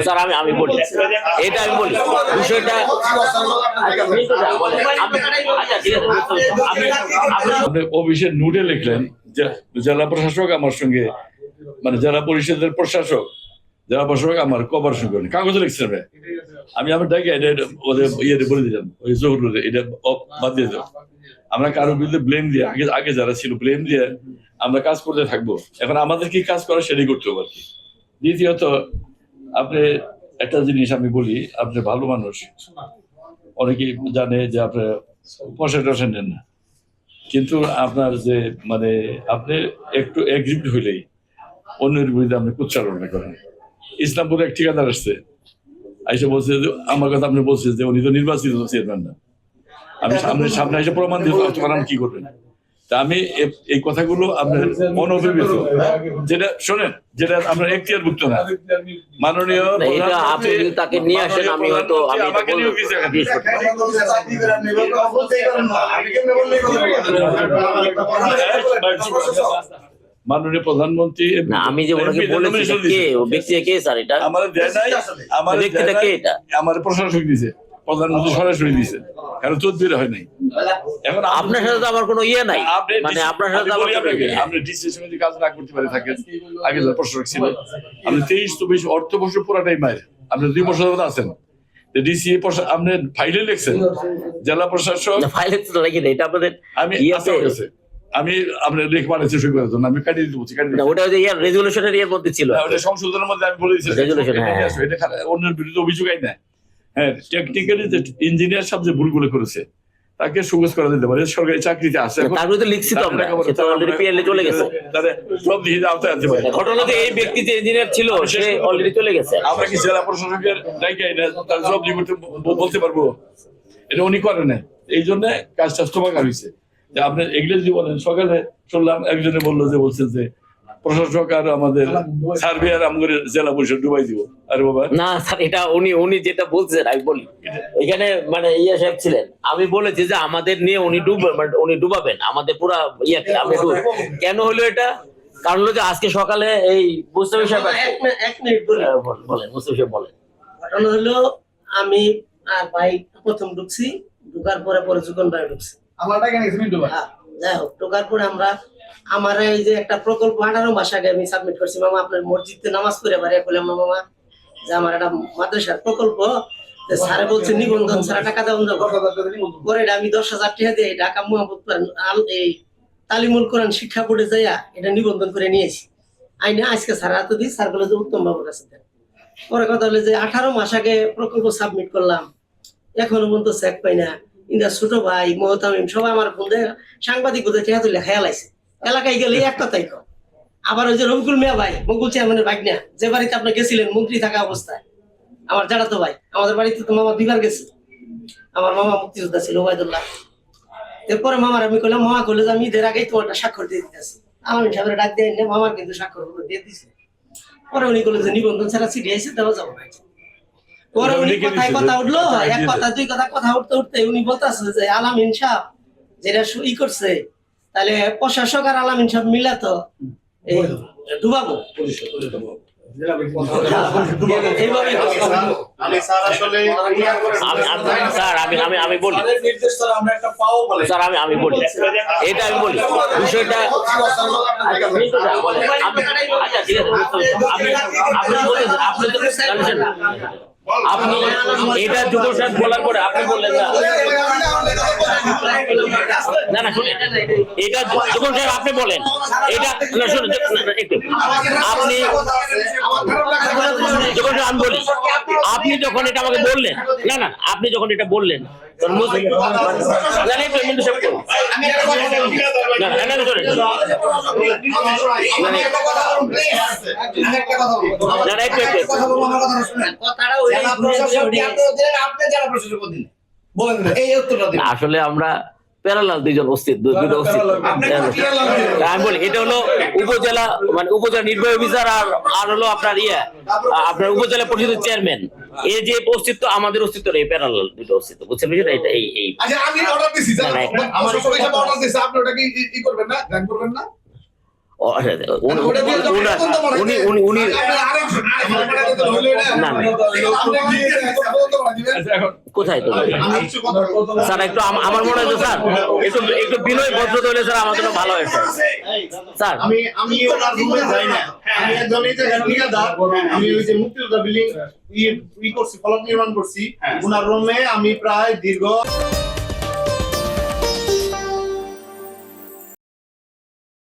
sir আমি বলি এটা আমি বলি বিষয়টা আপনি অফিসে নোটে লিখলেন যে জেলা প্রশাসক আমার সঙ্গে মানে জেলা পরিষদের প্রশাসক জেলা প্রশাসক আমার কোঅপারেশন করেন কাগজে লিখছেন আমি আমার ডাকে এটা ওদের ইয়েতে বলে দিলাম ওই জহুর এটা বাদ দিয়ে দাও আমরা কারোর বিরুদ্ধে ব্লেম দিয়ে আগে যারা ছিল ব্লেম দিয়ে আমরা কাজ করতে থাকবো এখন আমাদের কি কাজ করা সেটাই করতে হবে আর কি দ্বিতীয়ত আপনি একটা জিনিস আমি বলি আপনি ভালো মানুষ অনেকেই জানে যে আপনার পয়সা টয়সা নেন না কিন্তু আপনার যে মানে আপনি একটু এক্সিবিট হইলেই অন্যের বিরুদ্ধে আপনি কুচ্চারণা করেন ইসলামপুরে এক ঠিকাদার আসছে আইসা বলছে যে আমার কথা আপনি বলছেন যে উনি তো নির্বাচিত চেয়ারম্যান না আমি সামনে এসে প্রমাণ দিয়ে তোমার কি করবেন তা আমি এই কথাগুলো আপনার অনভিহিত যেটা শোনেন যেটা আপনার এখতিয়ারভুক্ত না মাননীয় আপনি যদি তাকে নিয়ে আসেন আমি হয়তো আমাকে নিয়েও কিছু মাননীয় প্রধানমন্ত্রী আমি যে ওনাকে বলেছি কে ও ব্যক্তি কে স্যার এটা আমার দেয় নাই আমার ব্যক্তিটা কে এটা আমার প্রশাসক দিয়েছে প্রধানমন্ত্রী সরাসরি দিয়েছে কারণ তদবির হয় নাই এখন আপনার সাথে তো আমার কোনো ইয়ে নাই মানে আপনার সাথে আপনি ডিসিশন যদি কাজ না করতে পারে থাকেন আগে যারা প্রশাসক ছিল আপনি 23-24 অর্থ বছর পুরাটাই মায়ের আপনি 2 বছর ধরে আছেন ডিসি আপনি ফাইলে লিখছেন জেলা প্রশাসক ফাইলে তো লাগি না এটা আপনাদের আমি আমি আপনার লেখ পাঠাচ্ছি সই করার জন্য আমি কাটিয়ে দিতে বলছি না ওটা যে ইয়ার রেজুলেশনের এর মধ্যে ছিল ওটা সংশোধনের মধ্যে আমি বলে দিয়েছি রেজুলেশন এটা অন্যের বিরুদ্ধে অভিযোগ আই না হ্যাঁ টেকনিক্যালি যে ইঞ্জিনিয়ার সব যে ভুলগুলো করেছে তাকে সুগজ করা যেতে পারে সরকারি চাকরিতে আছে তার বিরুদ্ধে লিখছি তো আমরা সেটা অলরেডি পিএলএ চলে গেছে সব দিয়ে আওতায় আনতে পারে ঘটনা তো এই ব্যক্তি যে ইঞ্জিনিয়ার ছিল সে অলরেডি চলে গেছে আমরা কি জেলা প্রশাসকের দায়িত্ব তার জব দিয়ে বলতে পারবো এটা উনি করেন না এই জন্য কাজটা স্থবাকার হয়েছে যে আপনি এগুলো যদি বলেন সকালে শুনলাম একজনে বললো যে বলছে যে প্রশাসক আর আমাদের সার্ভেয়ার আমাদের জেলা পরিষদ ডুবাই দিব আরে বাবা না স্যার এটা উনি যেটা বলছেন আমি বলি এখানে মানে ইয়া সাহেব ছিলেন আমি বলেছি যে আমাদের নিয়ে উনি ডুবাবেন আমাদের পুরা ইয়াকে আমি কেন হলো এটা কারণ হলো যে আজকে সকালে এই মুস্তাফি সাহেব এক মিনিট বলেন মুস্তাফি সাহেব বলেন ঘটনা হলো আমি আর ভাই প্রথম ঢুকছি ঢুকার পরে যুগন ভাই ঢুকছি যাই হোক ঢোকার পরে আমরা আমার এই যে একটা প্রকল্প 18 মাস আগে আমি সাবমিট করছি মামা আপনার মসজিদে নামাজ পড়ে বাড়ি বললাম মামা যে আমার একটা মাদ্রাসার প্রকল্প স্যারে বলছে নিবন্ধন ছাড়া টাকা দেওয়া যাবে পরে আমি 10,000 টাকা দিয়ে ঢাকা মুহাম্মদপুর এই তালিমুল কোরআন শিক্ষা বোর্ডে যাইয়া এটা নিবন্ধন করে নিয়েছি আইনে আজকে স্যার এত দিই স্যার বলে যে উত্তম বাবুর কাছে দেন পরে কথা হলো যে 18 মাস আগে প্রকল্প সাবমিট করলাম এখনো পর্যন্ত চেক পাই না ইন্দা ছোট ভাই মহতামিম সবাই আমার বন্ধু সাংবাদিক বোধহয় টেহা তুলে খেয়াল আইছে এলাকায় গেলে এক কথাই কম আবার ওই যে রবিকুল মিয়া ভাই বকুল চেয়ারম্যানের বাইক না যে বাড়িতে আপনি গেছিলেন মন্ত্রী থাকা অবস্থায় আমার জানাতো ভাই আমাদের বাড়িতে তো মামা 2 বার গেছে আমার মামা মুক্তিযোদ্ধা ছিল ওবায়দুল্লাহ এরপরে মামার আমি কইলাম মামা কইলে আমি ঈদের আগেই তোমার একটা স্বাক্ষর দিয়ে দিতেছি আমি সাহেবের ডাক দিয়ে এনে মামার কিন্তু স্বাক্ষর দিয়ে দিছে পরে উনি কইলেন যে নিবন্ধন ছাড়া চিঠি আইছে দেওয়া যাবে না পরে উনি কথা উঠলো এক কথা দুই কথা উঠতে উঠতে উনি বলতেছে যে আলামিন সাহেব যেটা ই করছে তাহলে প্রশাসক আর আলামিন সাহেব মিলা তো এই ডুবাবো আমি বলি স্যার আমি বলি এটা আমি বলি বিষয়টা আচ্ছা ঠিক আছে আপনি এটা যুব সাহেব বলার পরে আপনি বললেন না না শুনে এটা যুব সাহেব আপনি বলেন এটা না শুনুন একটু আপনি যখন আমি বলি আপনি যখন এটা আমাকে বললেন না আপনি যখন এটা বললেন আসলে আমরা প্যারালাল দুইজন অস্তিত্ব আমি বলি এটা হলো উপজেলা মানে উপজেলা নির্বাহী অফিসার আর হলো আপনার আপনার উপজেলা পরিষদের চেয়ারম্যান এই যে অস্তিত্ব আমাদের অস্তিত্ব এই প্যারালাল দুটো অস্তিত্ব বুঝছেন বিষয়টা এটা এই আচ্ছা আমি অর্ডার দিছি স্যার আমার সবাই অর্ডার দিছে আপনি ওটা কি করবেন না করবেন না উনি না না আচ্ছা, এখন কোথায় তো স্যার একটু আমার মনে হয় যে স্যার একটু বিনয় ভদ্রতা হলে স্যার আমার জন্য ভালো হয় স্যার আমি ওনার রুমে যাই না, আমি একজন এই জায়গার ঠিকাদার, আমি ওই যে মুক্তিযোদ্ধা বিল্ডিং ই করছি, ফলক নির্মাণ করছি, ওনার রুমে আমি প্রায় দীর্ঘ